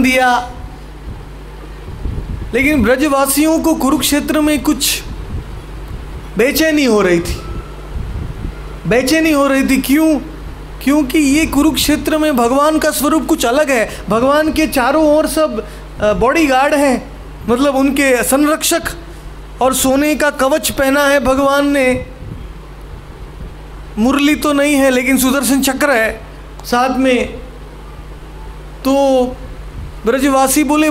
दिया, लेकिन ब्रजवासियों को कुरुक्षेत्र में कुछ बेचैनी हो रही थी। बेचैनी हो रही थी क्यों? क्योंकि ये कुरुक्षेत्र में भगवान का स्वरूप कुछ अलग है। भगवान के चारों ओर सब बॉडीगार्ड हैं, मतलब उनके संरक्षक, और सोने का कवच पहना है भगवान ने। मुरली तो नहीं है लेकिन सुदर्शन चक्र है साथ में। तो ब्रजवासी बोले,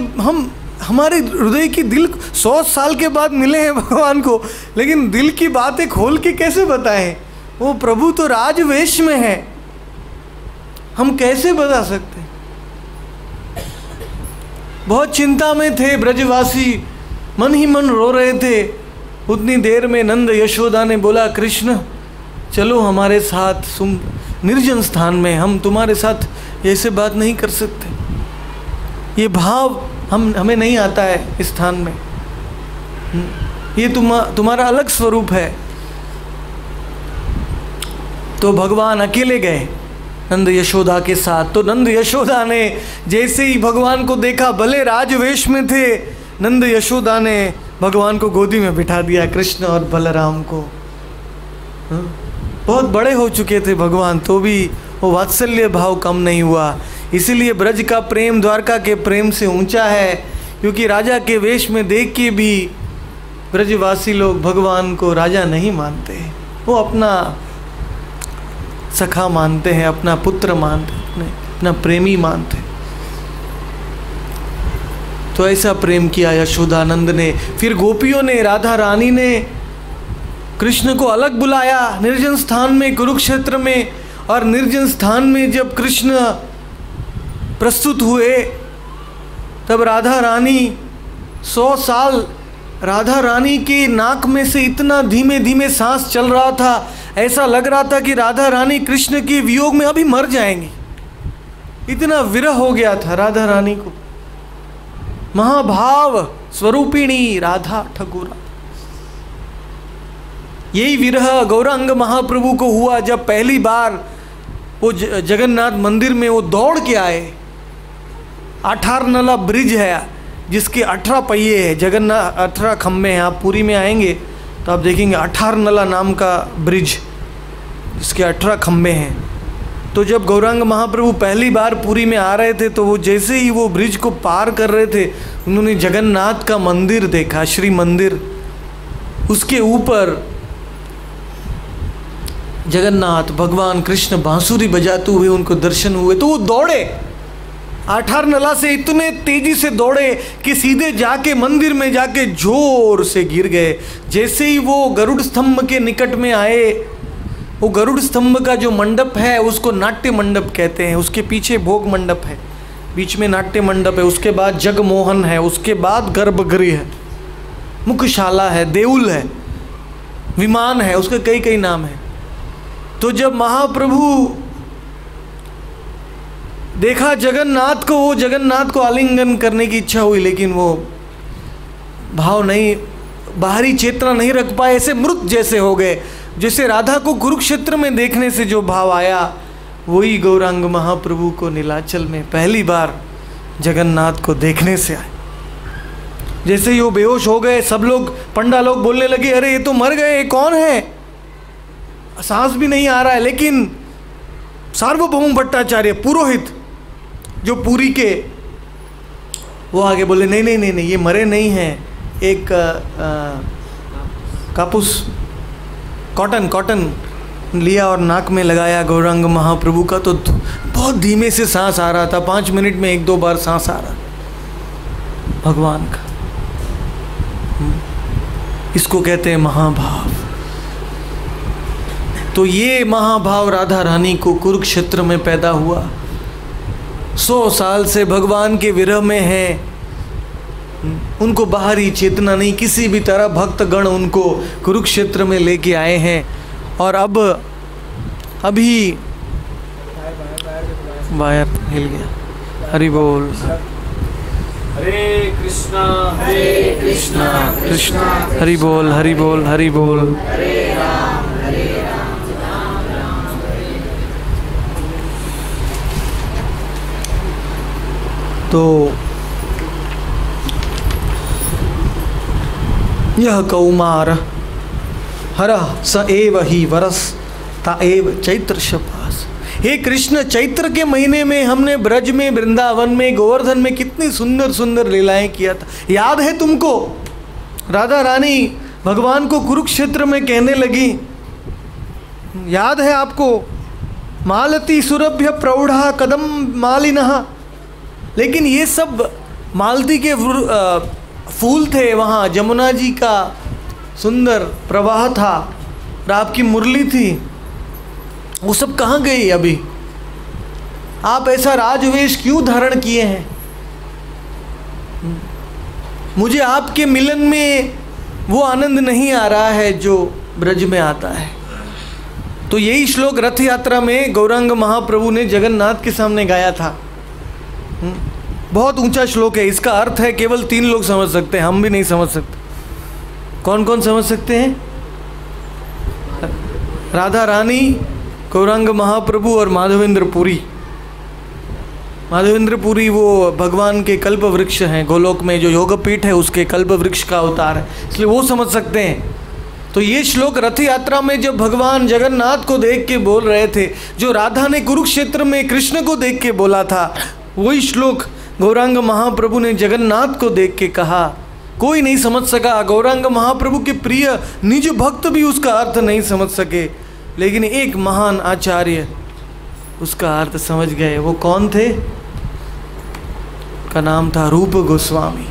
हमारे हृदय की दिल 100 साल के बाद मिले हैं भगवान को, लेकिन दिल की बातें खोल के कैसे बताएं? वो प्रभु तो राजवेश में है, हम कैसे बता सकते? बहुत चिंता में थे ब्रजवासी, मन ही मन रो रहे थे। उतनी देर में नंद यशोदा ने बोला, कृष्ण चलो हमारे साथ निर्जन स्थान में, हम तुम्हारे साथ ऐसे बात नहीं कर सकते। ये भाव हमें नहीं आता है इस स्थान में, ये तुम्हारा अलग स्वरूप है। तो भगवान अकेले गए नंद यशोदा के साथ। तो नंद यशोदा ने जैसे ही भगवान को देखा, भले राजवेश में थे, नंद यशोदा ने भगवान को गोदी में बिठा दिया, कृष्ण और बलराम को। बहुत बड़े हो चुके थे भगवान, तो भी वो वात्सल्य भाव कम नहीं हुआ। इसीलिए ब्रज का प्रेम द्वारका के प्रेम से ऊंचा है, क्योंकि राजा के वेश में देख के भी ब्रजवासी लोग भगवान को राजा नहीं मानते, वो अपना सखा मानते हैं, अपना पुत्र मानते हैं, अपना प्रेमी मानते हैं। तो ऐसा प्रेम किया यशोदानंद ने। फिर गोपियों ने, राधा रानी ने कृष्ण को अलग बुलाया निर्जन स्थान में, कुरुक्षेत्र में। और निर्जन स्थान में जब कृष्ण प्रस्तुत हुए, तब राधा रानी 100 साल, राधा रानी के नाक में से इतना धीमे धीमे सांस चल रहा था, ऐसा लग रहा था कि राधा रानी कृष्ण के वियोग में अभी मर जाएंगी। इतना विरह हो गया था राधा रानी को। महाभाव स्वरूपिणी राधा ठकुरा। यही विरह गौरांग महाप्रभु को हुआ जब पहली बार वो जगन्नाथ मंदिर में वो दौड़ के आए। 18 नला ब्रिज है जिसके 18 पहिए है, जगन्नाथ 18 खम्भे हैं। आप पुरी में आएंगे तो आप देखेंगे 18 नला नाम का ब्रिज जिसके 18 खम्भे हैं। तो जब गौरांग महाप्रभु पहली बार पुरी में आ रहे थे, तो वो जैसे ही वो ब्रिज को पार कर रहे थे, उन्होंने जगन्नाथ का मंदिर देखा, श्री मंदिर। उसके ऊपर जगन्नाथ भगवान कृष्ण बांसुरी बजाते हुए उनको दर्शन हुए। तो वो दौड़े, 18 नला से इतने तेजी से दौड़े कि सीधे जाके मंदिर में जाके जोर से गिर गए। जैसे ही वो गरुड़ स्तंभ के निकट में आए, वो गरुड़ स्तंभ का जो मंडप है उसको नाट्य मंडप कहते हैं। उसके पीछे भोग मंडप है, बीच में नाट्य मंडप है, उसके बाद जगमोहन है, उसके बाद गर्भगृह है, मुखशाला है, देउल है, विमान है, उसके कई कई नाम है। तो जब महाप्रभु देखा जगन्नाथ को, वो जगन्नाथ को आलिंगन करने की इच्छा हुई, लेकिन वो भाव नहीं, बाहरी चेतना नहीं रख पाए, ऐसे मृत जैसे हो गए। जैसे राधा को कुरुक्षेत्र में देखने से जो भाव आया, वही गौरांग महाप्रभु को नीलाचल में पहली बार जगन्नाथ को देखने से आए। जैसे ही वो बेहोश हो गए, सब लोग, पंडा लोग बोलने लगे, अरे ये तो मर गए, ये कौन है, सांस भी नहीं आ रहा है। लेकिन सार्वभौम भट्टाचार्य पुरोहित जो पुरी के, वो आगे बोले, नहीं नहीं नहीं नहीं, ये मरे नहीं हैं। एक कापूस, कॉटन लिया और नाक में लगाया गौरांग महाप्रभु का, तो बहुत धीमे से सांस आ रहा था। 5 मिनट में 1-2 बार सांस आ रहा भगवान का। इसको कहते हैं महाभाव। तो ये महाभाव राधा रानी को कुरुक्षेत्र में पैदा हुआ। 100 साल से भगवान के विरह में हैं, उनको बाहरी चेतना नहीं, किसी भी तरह भक्तगण उनको कुरुक्षेत्र में लेके आए हैं। और अब अभी वायर हिल गया। हरि बोल। हरे कृष्णा कृष्णा हरि बोल, हरि बोल, हरि बोल। तो यह कौमार हर स एव ही वरस ता एव चैत्र शपास। हे कृष्ण, चैत्र के महीने में हमने ब्रज में, वृंदावन में, गोवर्धन में कितनी सुंदर सुंदर लीलाएं किया था। याद है तुमको? राधा रानी भगवान को कुरुक्षेत्र में कहने लगी, याद है आपको? मालती सुरभ्य प्रौढ़ा कदम मालिनः। लेकिन ये सब मालती के फूल थे, वहाँ जमुना जी का सुंदर प्रवाह था और आपकी मुरली थी, वो सब कहाँ गई अभी? आप ऐसा राजवेश क्यों धारण किए हैं? मुझे आपके मिलन में वो आनंद नहीं आ रहा है जो ब्रज में आता है। तो यही श्लोक रथ यात्रा में गौरांग महाप्रभु ने जगन्नाथ के सामने गाया था। बहुत ऊंचा श्लोक है। इसका अर्थ है केवल 3 लोग समझ सकते हैं, हम भी नहीं समझ सकते। कौन कौन समझ सकते हैं? राधा रानी, गौरांग महाप्रभु और माधवेंद्र पुरी। माधवेंद्र पुरी वो भगवान के कल्प वृक्ष हैं, गोलोक में जो योगपीठ है उसके कल्प वृक्ष का अवतार है, इसलिए वो समझ सकते हैं। तो ये श्लोक रथ यात्रा में जब भगवान जगन्नाथ को देख के बोल रहे थे, जो राधा ने कुरुक्षेत्र में कृष्ण को देख के बोला था, वही श्लोक गौरांग महाप्रभु ने जगन्नाथ को देख के कहा। कोई नहीं समझ सका, गौरांग महाप्रभु के प्रिय निज भक्त भी उसका अर्थ नहीं समझ सके, लेकिन एक महान आचार्य उसका अर्थ समझ गए। वो कौन थे? का नाम था रूप गोस्वामी,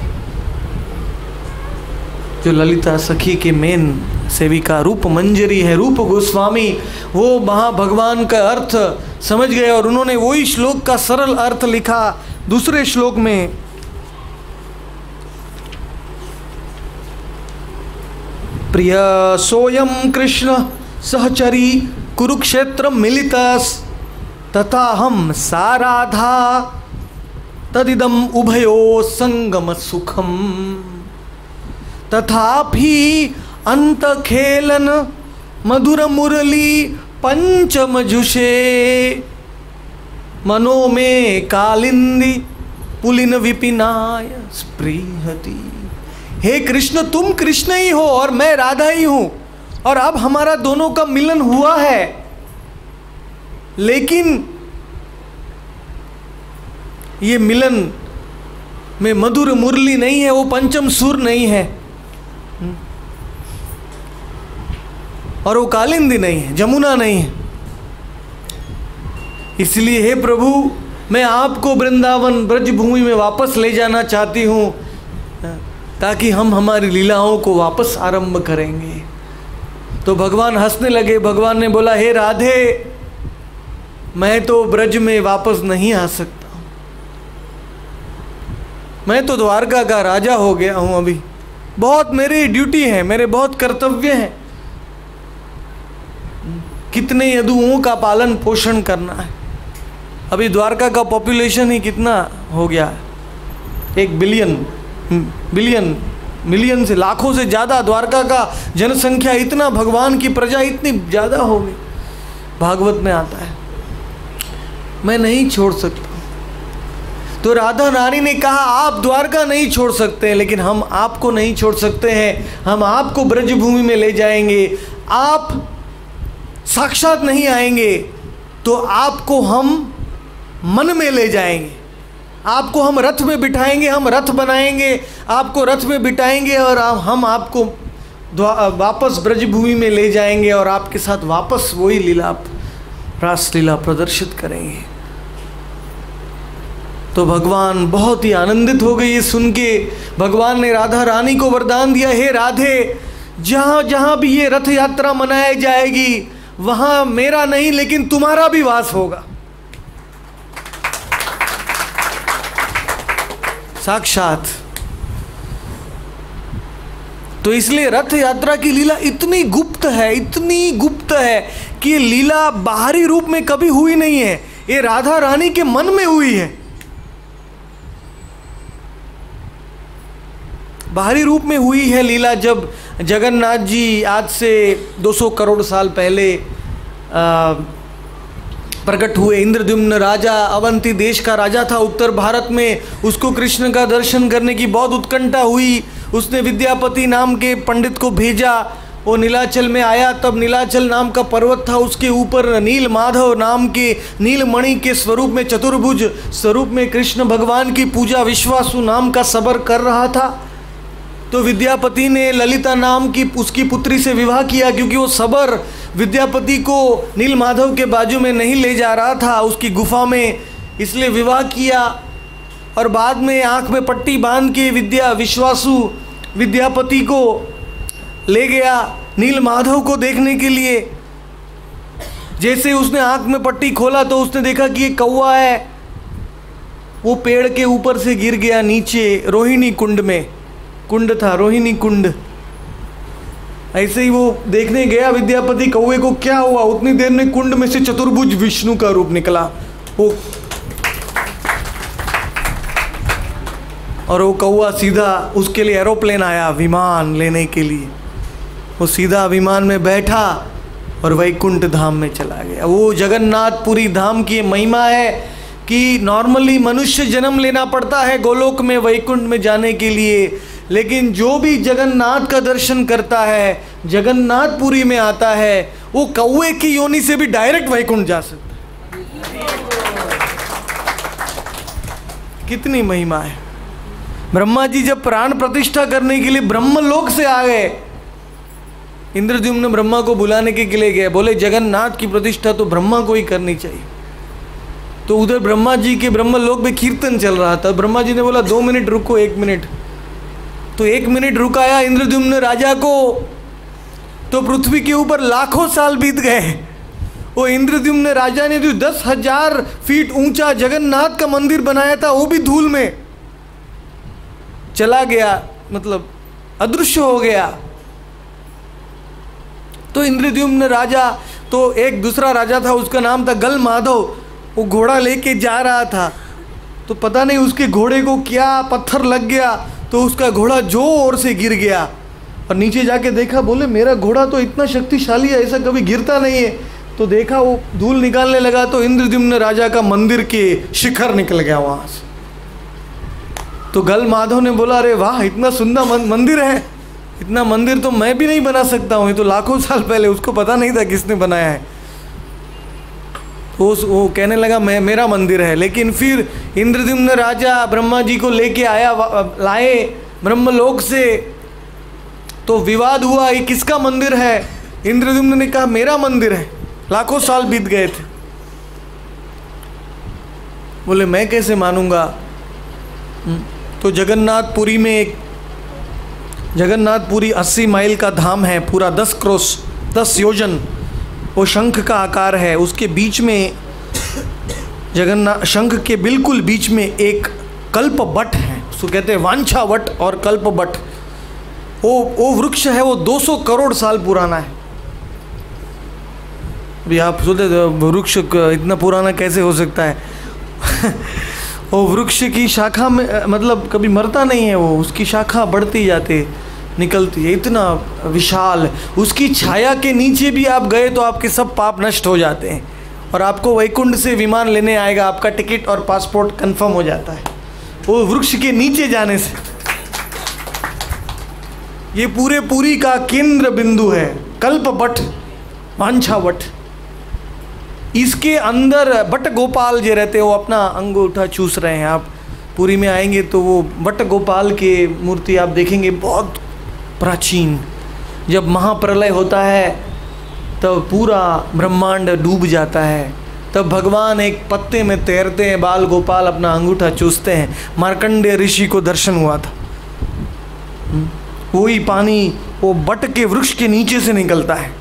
जो ललिता सखी के मेन सेविका रूप मंजरी है। रूप गोस्वामी वो वहाँ भगवान का अर्थ समझ गए और उन्होंने वही श्लोक का सरल अर्थ लिखा दूसरे श्लोक में। प्रिय सोयम कृष्ण सहचरी कुरुक्षेत्र मिलितस तथा हम साराधा तदिदम उभयो संगम सुखम तथापि अंत खेलन मधुर मुरली पंचमजुषे मनो में कालिंदी पुलिन विपिनाय स्पृहति। हे कृष्ण, तुम कृष्ण ही हो और मैं राधा ही हूं, और अब हमारा दोनों का मिलन हुआ है, लेकिन ये मिलन में मधुर मुरली नहीं है, वो पंचम सुर नहीं है, और वो कालिंदी नहीं है, जमुना नहीं है। इसलिए हे प्रभु, मैं आपको वृंदावन ब्रजभूमि में वापस ले जाना चाहती हूँ, ताकि हम हमारी लीलाओं को वापस आरंभ करेंगे। तो भगवान हंसने लगे। भगवान ने बोला, हे राधे, मैं तो ब्रज में वापस नहीं आ सकता, मैं तो द्वारका का राजा हो गया हूँ। अभी बहुत मेरी ड्यूटी है, मेरे बहुत कर्तव्य हैं, कितने यदुओं का पालन पोषण करना है। अभी द्वारका का पॉपुलेशन ही कितना हो गया है? 1 बिलियन मिलियन से लाखों से ज़्यादा द्वारका का जनसंख्या, इतना भगवान की प्रजा इतनी ज़्यादा हो गई। भागवत में आता है, मैं नहीं छोड़ सकता। तो राधा रानी ने कहा, आप द्वारका नहीं छोड़ सकते, लेकिन हम आपको नहीं छोड़ सकते हैं, हम आपको ब्रजभूमि में ले जाएंगे। आप साक्षात नहीं आएंगे तो आपको हम मन में ले जाएंगे, आपको हम रथ में बिठाएंगे, हम रथ बनाएंगे, आपको रथ में बिठाएंगे और हम आपको वापस ब्रजभूमि में ले जाएंगे और आपके साथ वापस वही लीला, रास लीला प्रदर्शित करेंगे। तो भगवान बहुत ही आनंदित हो गए ये सुन के। भगवान ने राधा रानी को वरदान दिया, हे राधे, जहाँ जहाँ भी ये रथ यात्रा मनाई जाएगी वहाँ मेरा नहीं लेकिन तुम्हारा भी वास होगा। साक्षात। तो इसलिए रथ यात्रा की लीला इतनी गुप्त है, इतनी गुप्त है कि ये लीला बाहरी रूप में कभी हुई नहीं है, ये राधा रानी के मन में हुई है। बाहरी रूप में हुई है लीला जब जगन्नाथ जी आज से 200 करोड़ साल पहले प्रकट हुए। इंद्रद्युम्न राजा अवंती देश का राजा था उत्तर भारत में। उसको कृष्ण का दर्शन करने की बहुत उत्कंठा हुई। उसने विद्यापति नाम के पंडित को भेजा। वो नीलाचल में आया, तब नीलाचल नाम का पर्वत था, उसके ऊपर नील माधव नाम के नीलमणि के स्वरूप में, चतुर्भुज स्वरूप में कृष्ण भगवान की पूजा विश्वासु नाम का सबर कर रहा था। तो विद्यापति ने ललिता नाम की उसकी पुत्री से विवाह किया, क्योंकि वो सबर विद्यापति को नील माधव के बाजू में नहीं ले जा रहा था उसकी गुफा में, इसलिए विवाह किया। और बाद में आंख में पट्टी बांध के विश्वासु विद्यापति को ले गया नील माधव को देखने के लिए। जैसे उसने आंख में पट्टी खोला तो उसने देखा कि ये कौवा है। वो पेड़ के ऊपर से गिर गया नीचे रोहिणी कुंड में, कुंड था रोहिणी कुंड। ऐसे ही वो देखने गया विद्यापति कौवे को, क्या हुआ? उतनी देर में कुंड में से चतुर्भुज विष्णु का रूप निकला। वो और वो कौवा सीधा, उसके लिए एरोप्लेन आया विमान लेने के लिए। वो सीधा विमान में बैठा और वैकुंठ धाम में चला गया। वो जगन्नाथपुरी धाम की महिमा है कि नॉर्मली मनुष्य जन्म लेना पड़ता है गोलोक में वैकुंठ में जाने के लिए, लेकिन जो भी जगन्नाथ का दर्शन करता है, जगन्नाथपुरी में आता है, वो कौवे की योनि से भी डायरेक्ट वैकुंठ जा सकता है। कितनी महिमा है। ब्रह्मा जी जब प्राण प्रतिष्ठा करने के लिए ब्रह्मलोक से आ गए, इंद्रद्युम्न ब्रह्मा को बुलाने के लिए गए, बोले जगन्नाथ की प्रतिष्ठा तो ब्रह्मा को ही करनी चाहिए। तो उधर ब्रह्मा जी के ब्रह्मलोक में कीर्तन चल रहा था। ब्रह्मा जी ने बोला 2 मिनट रुको, 1 मिनट। तो 1 मिनट रुकाया इंद्रद्युम्न राजा को, तो पृथ्वी के ऊपर लाखों साल बीत गए। वो इंद्रद्युम्न राजा ने जो 10,000 फीट ऊंचा जगन्नाथ का मंदिर बनाया था, वो भी धूल में चला गया, मतलब अदृश्य हो गया। तो इंद्रद्युम्न राजा, तो एक दूसरा राजा था, उसका नाम था गल माधव। वो घोड़ा लेके जा रहा था, तो पता नहीं उसके घोड़े को क्या पत्थर लग गया, तो उसका घोड़ा जोर से गिर गया। और नीचे जाके देखा, बोले मेरा घोड़ा तो इतना शक्तिशाली है, ऐसा कभी गिरता नहीं है। तो देखा वो धूल निकालने लगा, तो इंद्रद्युम्न राजा का मंदिर के शिखर निकल गया वहाँ से। तो गल माधव ने बोला, अरे वाह, इतना सुंदर मंदिर है, इतना मंदिर तो मैं भी नहीं बना सकता हूँ, ये तो लाखों साल पहले, उसको पता नहीं था किसने बनाया है। वो कहने लगा मेरा मंदिर है। लेकिन फिर इंद्रद्युम्न राजा ब्रह्मा जी को लेके लाए ब्रह्मलोक से, तो विवाद हुआ, ये किसका मंदिर है? इंद्रद्युम्न ने कहा मेरा मंदिर है। लाखों साल बीत गए थे। बोले मैं कैसे मानूंगा? तो जगन्नाथपुरी में जगन्नाथपुरी 80 माइल का धाम है, पूरा 10 क्रॉस 10 योजन वो शंख का आकार है। उसके बीच में जगन्नाथ शंख के बिल्कुल बीच में एक कल्प वट है, उसको कहते हैं वांछा वट और कल्प वट। वो वृक्ष है, वो 200 करोड़ साल पुराना है। अभी आप सोचते वृक्ष इतना पुराना कैसे हो सकता है? वो वृक्ष की शाखा में मतलब कभी मरता नहीं है, वो उसकी शाखा बढ़ती जाती निकलती है, इतना विशाल। उसकी छाया के नीचे भी आप गए तो आपके सब पाप नष्ट हो जाते हैं और आपको वैकुंठ से विमान लेने आएगा, आपका टिकट और पासपोर्ट कंफर्म हो जाता है वो वृक्ष के नीचे जाने से। ये पूरी का केंद्र बिंदु है कल्प वट, वांछा वट। इसके अंदर बट गोपाल जो रहते हैं वो अपना अंगूठा चूस रहे हैं। आप पुरी में आएंगे तो वो बट गोपाल के मूर्ति आप देखेंगे, बहुत प्राचीन। जब महाप्रलय होता है तब पूरा ब्रह्मांड डूब जाता है, तब भगवान एक पत्ते में तैरते हैं, बाल गोपाल अपना अंगूठा चूसते हैं। मार्कंडेय ऋषि को दर्शन हुआ था। वही पानी वो बट के वृक्ष के नीचे से निकलता है,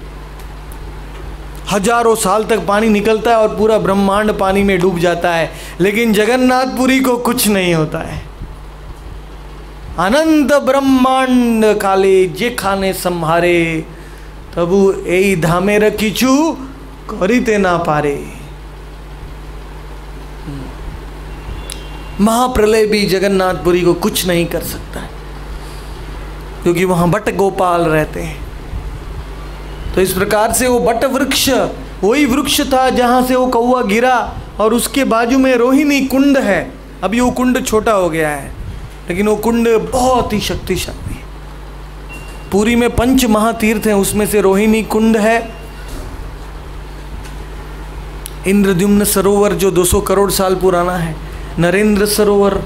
हजारों साल तक पानी निकलता है और पूरा ब्रह्मांड पानी में डूब जाता है। लेकिन जगन्नाथपुरी को कुछ नहीं होता है। अनंत ब्रह्मांड काले जे खाने संहारे, तबु एई धामे रखीचू करीते ना पारे। महाप्रलय भी जगन्नाथपुरी को कुछ नहीं कर सकता है, क्योंकि वहाँ बट गोपाल रहते हैं। तो इस प्रकार से वो बट वृक्ष वही वृक्ष था जहाँ से वो कौवा गिरा, और उसके बाजू में रोहिणी कुंड है। अभी वो कुंड छोटा हो गया है, लेकिन वो कुंड बहुत ही शक्तिशाली है। पुरी में 5 महातीर्थ हैं, उसमें से रोहिणी कुंड है। इंद्रद्युम्न सरोवर जो 200 करोड़ साल पुराना है, नरेंद्र सरोवर,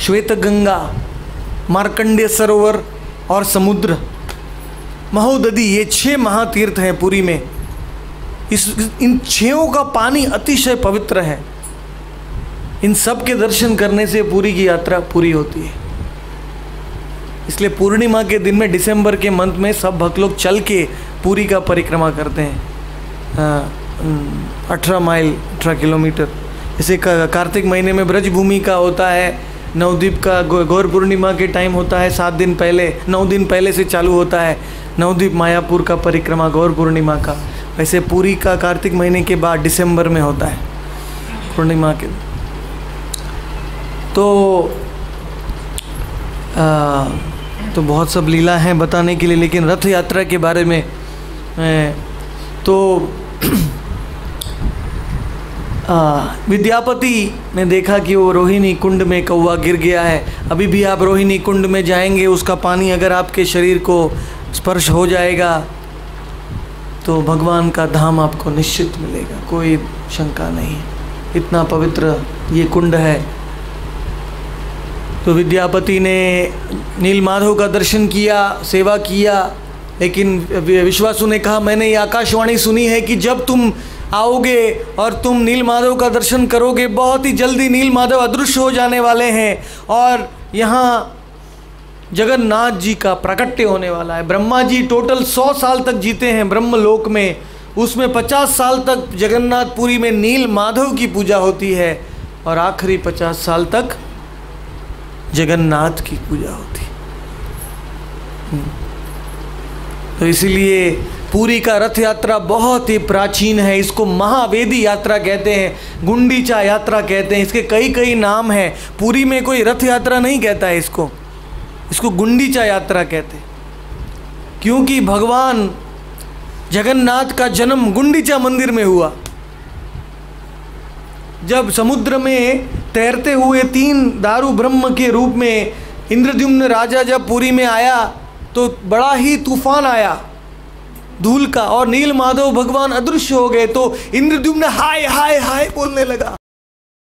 श्वेत गंगा, मार्कंडेय सरोवर और समुद्र, महोदधि, ये 6 महातीर्थ हैं पुरी में। इन 6 का पानी अतिशय पवित्र है। इन सब के दर्शन करने से पुरी की यात्रा पूरी होती है। इसलिए पूर्णिमा के दिन में, दिसंबर के मंथ में, सब भक्त लोग चल के पुरी का परिक्रमा करते हैं। 18 माइल, 18 किलोमीटर। जैसे कार्तिक महीने में ब्रज भूमि का होता है, नवद्वीप का गौर पूर्णिमा के टाइम होता है 7 दिन पहले, 9 दिन पहले से चालू होता है नवद्वीप मायापुर का परिक्रमा गौर पूर्णिमा का। वैसे पुरी का कार्तिक महीने के बाद दिसंबर में होता है पूर्णिमा के। तो बहुत सब लीला हैं बताने के लिए, लेकिन रथ यात्रा के बारे में तो विद्यापति ने देखा कि वो रोहिणी कुंड में कौवा गिर गया है। अभी भी आप रोहिणी कुंड में जाएंगे, उसका पानी अगर आपके शरीर को स्पर्श हो जाएगा तो भगवान का धाम आपको निश्चित मिलेगा, कोई शंका नहीं। इतना पवित्र ये कुंड है। तो विद्यापति ने नीलमाधव का दर्शन किया, सेवा किया, लेकिन विश्वासु ने कहा मैंने ये आकाशवाणी सुनी है कि जब तुम आओगे और तुम नीलमाधव का दर्शन करोगे, बहुत ही जल्दी नीलमाधव अदृश्य हो जाने वाले हैं और यहाँ जगन्नाथ जी का प्राकट्य होने वाला है। ब्रह्मा जी टोटल 100 साल तक जीते हैं ब्रह्मलोक में, उसमें 50 साल तक जगन्नाथपुरी में नीलमाधव की पूजा होती है और आखिरी 50 साल तक जगन्नाथ की पूजा होती है। तो इसीलिए पुरी का रथ यात्रा बहुत ही प्राचीन है। इसको महावेदी यात्रा कहते हैं, गुंडीचा यात्रा कहते हैं, इसके कई कई नाम हैं। पुरी में कोई रथ यात्रा नहीं कहता है इसको गुंडीचा यात्रा कहते हैं, क्योंकि भगवान जगन्नाथ का जन्म गुंडीचा मंदिर में हुआ। जब समुद्र में तैरते हुए 3 दारू ब्रह्म के रूप में इंद्रद्युम्न राजा जब पुरी में आया तो बड़ा ही तूफान आया धूल का, और नीलमाधव भगवान अदृश्य हो गए। तो इंद्रद्युम्न हाय हाय हाय बोलने लगा।